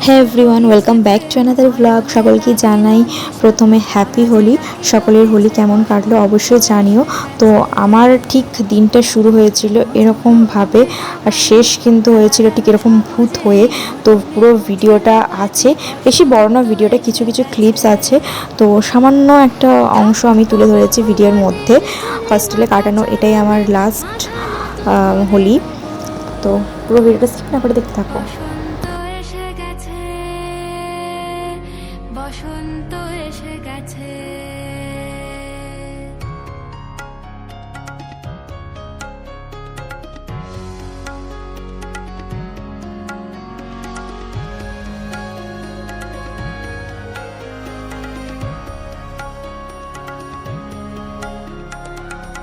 হ্যাঁ everyone, welcome back to another blog. সকলকে জানাই প্রথমে হ্যাপি হোলি। সকলের হোলি কেমন কাটলো অবশ্যই জানিও। তো আমার ঠিক দিনটা শুরু হয়েছিল এরকমভাবে, আর শেষ কিন্তু হয়েছিল ঠিক এরকম ভূত হয়ে। তো পুরো ভিডিওটা আছে, বেশি বড় না ভিডিওটা, কিছু কিছু ক্লিপস আছে। তো সামান্য একটা অংশ আমি তুলে ধরেছি ভিডিওর মধ্যে। হস্টেলে কাটানো এটাই আমার লাস্ট হোলি। তো পুরো ভিডিওটা স্কিপ না করে দেখতে থাকো। বসন্ত এসে গেছে।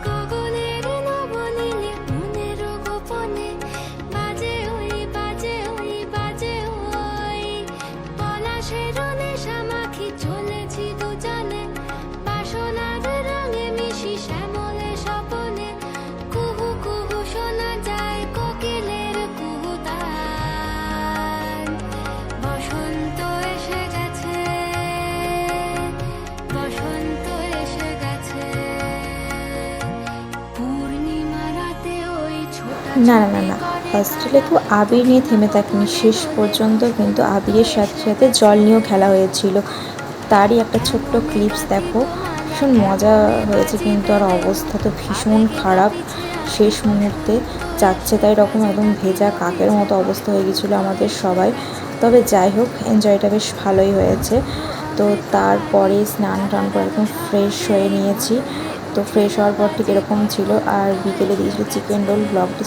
গগনের নবনীলে মনের গোপনে বাজে ওই বাজে ওই বাজে ওই পলাশের নেশা মাখি চলেছি দুজনে বাসনার রঙে মিশি শ্যামলে স্বপনে কুহু কুহু শোনা যায় কোকিলের কুহুতান। বসন্ত এসে গেছে, বসন্ত এসে গেছে। পূর্ণিমা রাতে ওই ছোটা না না না না, হস্টেলে তো আবির নিয়ে থেমে থাকেনি, শেষ পর্যন্ত কিন্তু আবিরের সাথে সাথে জল নিয়েও খেলা হয়েছিল। তারই একটা ছোট্ট ক্লিপস দেখো, ভীষণ মজা হয়েছে কিন্তু। আর অবস্থা তো ভীষণ খারাপ, শেষ মুহূর্তে যাচ্ছে তাই রকম একদম ভেজা কাকের মতো অবস্থা হয়ে গেছিলো আমাদের সবাই। তবে যাই হোক, এনজয়টা বেশ ভালোই হয়েছে। তো তারপরে স্নান টান করে একদম ফ্রেশ হয়ে নিয়েছি। তো ফ্রেশ হওয়ার পর ঠিক এরকম ছিল। আর বিকেলে দিয়েছিল চিকেন রোল। ব্লগটা